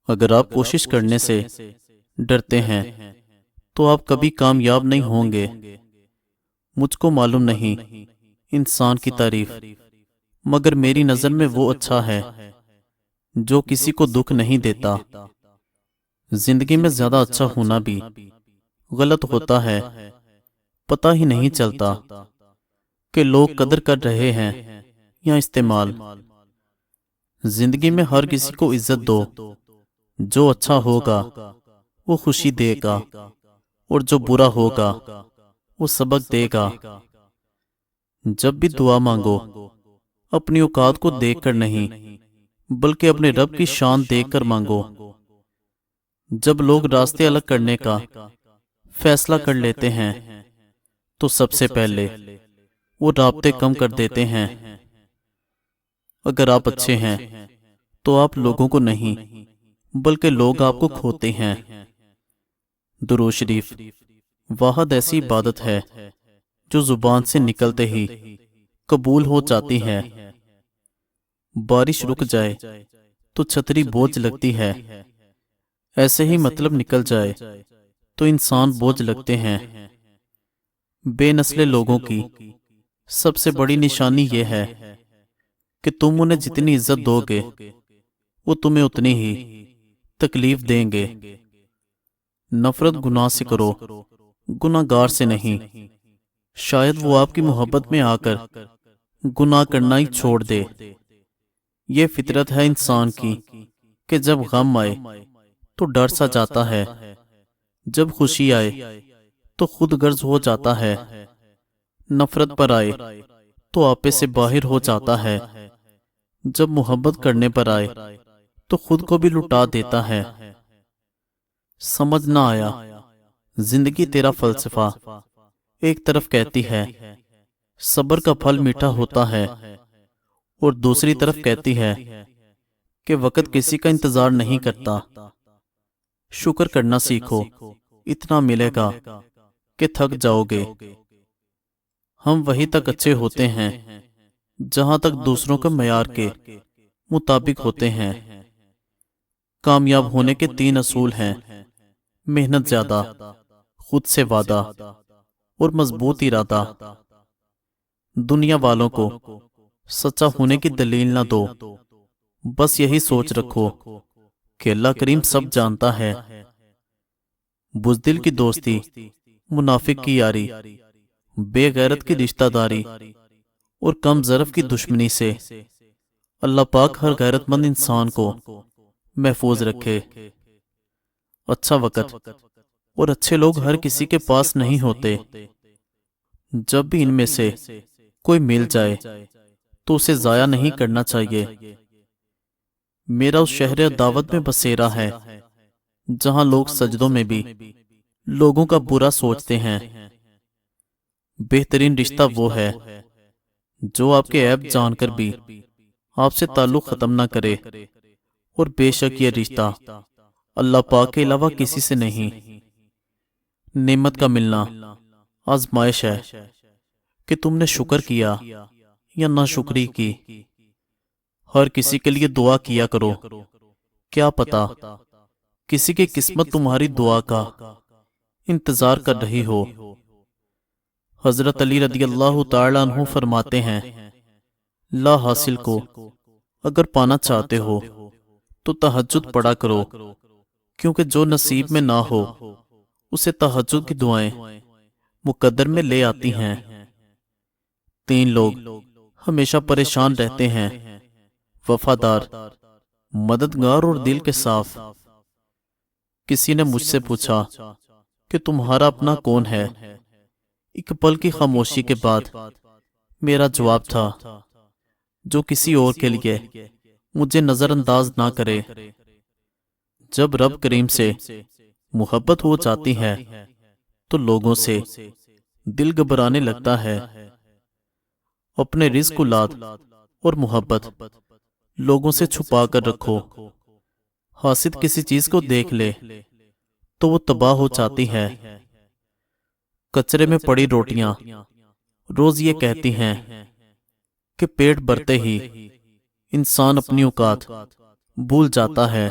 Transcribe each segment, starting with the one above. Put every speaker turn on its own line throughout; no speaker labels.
اگر آپ کوشش کرنے سے ڈرتے ہیں تو آپ کبھی کامیاب نہیں ہوں گے۔ مجھ کو معلوم نہیں انسان کی تعریف، مگر میری نظر میں وہ اچھا ہے جو کسی کو دکھ نہیں دیتا۔ زندگی میں زیادہ اچھا ہونا بھی غلط ہوتا ہے، پتہ ہی نہیں چلتا کہ لوگ قدر کر رہے ہیں یا استعمال۔ زندگی میں ہر کسی کو عزت دو، جو اچھا ہوگا وہ خوشی دے گا اور جو برا ہوگا وہ سبق دے گا۔ جب بھی دعا مانگو اپنی اوقات کو دیکھ کر نہیں بلکہ اپنے رب کی شان دیکھ کر مانگو۔ جب لوگ راستے الگ کرنے کا فیصلہ کر لیتے ہیں تو سب سے پہلے وہ رابطے کم کر دیتے ہیں۔ اگر آپ اچھے ہیں تو آپ لوگوں کو نہیں بلکہ لوگ آپ کو کھوتے ہیں۔ درود شریف واحد ایسی عبادت ہے جو زبان سے نکلتے ہی قبول ہو جاتی ہے۔ بارش رک جائے تو چھتری بوجھ لگتی ہے، ایسے ہی مطلب نکل جائے تو انسان بوجھ لگتے ہیں۔ بے نسل لوگوں کی سب سے بڑی نشانی یہ ہے کہ تم انہیں جتنی عزت دو گے وہ تمہیں اتنی ہی تکلیف دیں گے۔ نفرت گناہ سے کرو، گناہ گار سے نہیں، شاید وہ آپ کی محبت میں آ کر گناہ کرنا ہی چھوڑ دے۔ یہ فطرت ہے انسان کی کہ جب غم آئے تو ڈر سا جاتا ہے، جب خوشی آئے تو خود غرض ہو جاتا ہے، نفرت پر آئے تو آپے سے باہر ہو جاتا ہے، جب محبت کرنے پر آئے تو خود کو بھی لٹا دیتا ہے۔ سمجھ نہ آیا زندگی تیرا فلسفہ ایک طرف کہتی ہے صبر کا پھل میٹھا ہوتا ہے اور دوسری طرف کہتی ہے کہ وقت کسی کا انتظار نہیں کرتا۔ شکر کرنا سیکھو، اتنا ملے گا کہ تھک جاؤ گے۔ ہم وہیں تک اچھے ہوتے ہیں جہاں تک دوسروں کے معیار کے مطابق ہوتے ہیں۔ کامیاب ہونے کے 3 اصول ہیں: محنت زیادہ، خود سے وعدہ اور مضبوط ارادہ۔ دنیا والوں کو سچا ہونے کی دلیل نہ دو، بس یہی سوچ رکھو کہ اللہ کریم سب جانتا ہے۔ بزدل کی دوستی، منافق کی یاری، بے غیرت کی رشتہ داری اور کم ظرف کی دشمنی سے اللہ پاک ہر غیرت مند انسان کو محفوظ رکھے۔ اچھا وقت اور اچھے لوگ ہر کسی کے پاس نہیں ہوتے۔ جب بھی ان میں سے کوئی مل جائے تو اسے ضائع نہیں کرنا چاہیے۔ میرا اس شہر دعوت میں بسیرا ہے جہاں لوگ سجدوں میں بھی لوگوں کا برا سوچتے ہیں۔ بہترین رشتہ وہ ہے جو آپ کے عیب جان کر بھی آپ سے تعلق ختم نہ کرے، اور بے شک یہ رشتہ اللہ پاک کے علاوہ کسی سے نہیں۔ نعمت کا ملنا آزمائش ہے کہ تم نے شکر کیا یا ناشکری کی۔ ہر کسی کے لیے دعا کیا کرو، کیا پتا کسی کی قسمت تمہاری دعا کا انتظار کر رہی ہو۔ حضرت علی رضی اللہ تعالیٰ عنہ فرماتے ہیں لا حاصل کو اگر پانا چاہتے ہو تو تہجد پڑھا کرو، کیونکہ جو نصیب میں نہ ہو اسے تہجد کی دعائیں مقدر میں لے آتی ہیں۔ 3 لوگ ہمیشہ پریشان رہتے ہیں: وفادار، مددگار اور دل کے صاف۔ کسی نے مجھ سے پوچھا کہ تمہارا اپنا کون ہے؟ ایک پل کی خاموشی کے بعد میرا جواب تھا جو کسی اور کے لیے مجھے نظر انداز نہ کرے۔ جب رب کریم سے محبت ہو جاتی ہے تو لوگوں سے دل گھبرانے لگتا ہے۔ اپنے رزق اولاد اور محبت لوگوں سے چھپا کر رکھو۔ حاسد کسی چیز کو دیکھ لے تو وہ تباہ ہو جاتی ہے۔ کچرے میں پڑی روٹیاں روز یہ کہتی ہیں کہ پیٹ بھرتے ہی انسان اپنی اوقات بھول جاتا ہے۔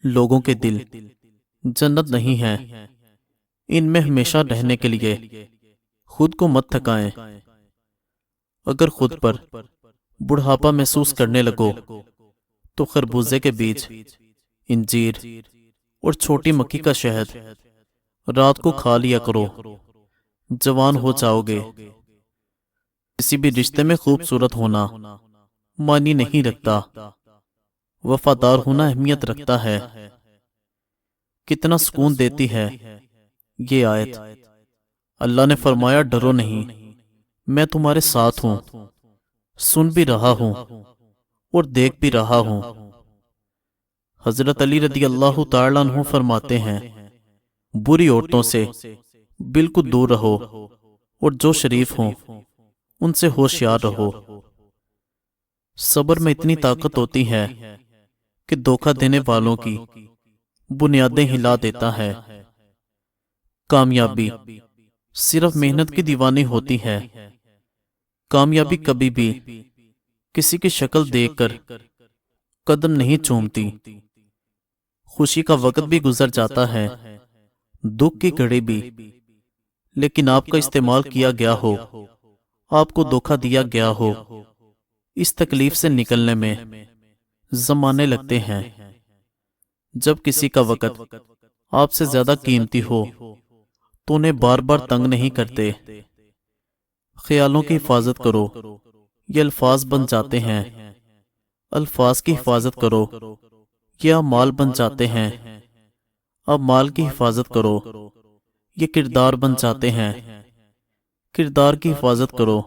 لوگوں کے دل جنت نہیں ہیں، ان میں ہمیشہ رہنے کے لیے خود کو مت تھکائیں۔ اگر خود پر بڑھاپا محسوس کرنے لگو تو خربوزے کے بیج، انجیر اور چھوٹی مکھی کا شہد رات کو کھا لیا کرو، جوان ہو جاؤ گے۔ کسی بھی رشتے میں خوبصورت ہونا معنی نہیں رکھتا، وفادار ہونا اہمیت رکھتا ہے۔ کتنا سکون دیتی ہے یہ آیت۔ اللہ نے فرمایا ڈرو نہیں، میں تمہارے ساتھ ہوں، سن بھی رہا ہوں اور دیکھ بھی رہا ہوں۔ حضرت علی رضی اللہ تعالیٰ عنہ فرماتے ہیں بری عورتوں سے بالکل دور رہو اور جو شریف ہوں ان سے ہوشیار رہو۔ صبر میں اتنی طاقت ہوتی ہے کہ دھوکہ دینے والوں کی بنیادیں ہلا دیتا ہے۔ کامیابی صرف محنت کی دیوانی ہوتی ہے۔ کامیابی کبھی بھی کسی کی شکل دیکھ کر قدم نہیں چومتی۔ خوشی کا وقت بھی گزر جاتا ہے، دکھ کی گھڑی بھی، لیکن آپ کا استعمال کیا گیا ہو، آپ کو دھوکہ دیا گیا ہو، اس تکلیف سے نکلنے میں زمانے لگتے ہیں۔ جب کسی کا وقت آپ سے زیادہ قیمتی ہو تو انہیں بار بار تنگ نہیں کرتے۔ خیالوں کی حفاظت کرو، یہ الفاظ بن جاتے ہیں۔ الفاظ کی حفاظت کرو، یہ اعمال بن جاتے ہیں۔ اب مال کی حفاظت کرو، یہ کردار بن جاتے ہیں۔ کردار کی حفاظت کرو،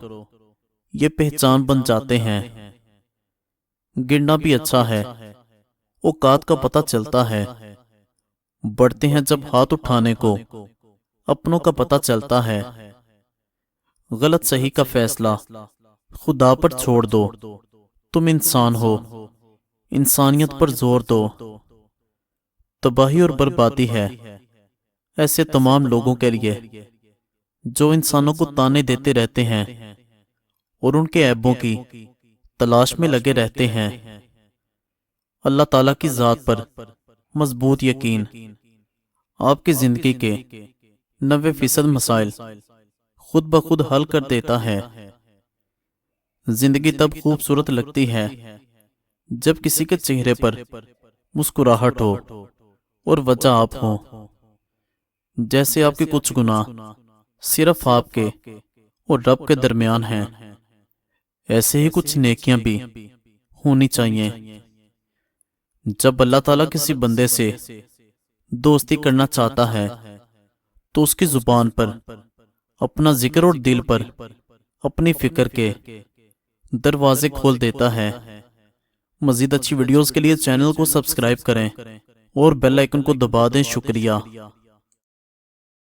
یہ پہچان بن جاتے ہیں۔ گرنا بھی اچھا ہے، اوقات کا پتہ چلتا ہے۔ بڑھتے ہیں جب ہاتھ اٹھانے کو، اپنوں کا پتہ چلتا ہے۔ غلط صحیح کا فیصلہ خدا پر چھوڑ دو، تم انسان ہو، انسانیت پر زور دو۔ تباہی اور بربادی ہے ایسے تمام لوگوں کے لیے جو انسانوں کو تانے دیتے رہتے ہیں اور ان کے عیبوں کی تلاش میں لگے رہتے ہیں۔ اللہ تعالیٰ کی ذات پر مضبوط یقین آپ کی زندگی کے 90% مسائل خود بخود حل کر دیتا ہے۔ زندگی تب خوبصورت لگتی ہے جب کسی کے چہرے پر مسکراہٹ ہو اور وجہ آپ ہو۔ جیسے آپ کے کچھ گناہ صرف آپ کے اور رب کے درمیان ہیں، ایسے ہی کچھ نیکیاں بھی ہونی چاہیے۔ جب اللہ تعالیٰ کسی بندے سے دوستی کرنا چاہتا ہے تو اس کی زبان پر اپنا ذکر اور دل پر اپنی فکر کے دروازے کھول دیتا ہے۔ مزید اچھی ویڈیوز کے لیے چینل کو سبسکرائب کریں اور بیل آئیکن کو دبا دیں۔ شکریہ۔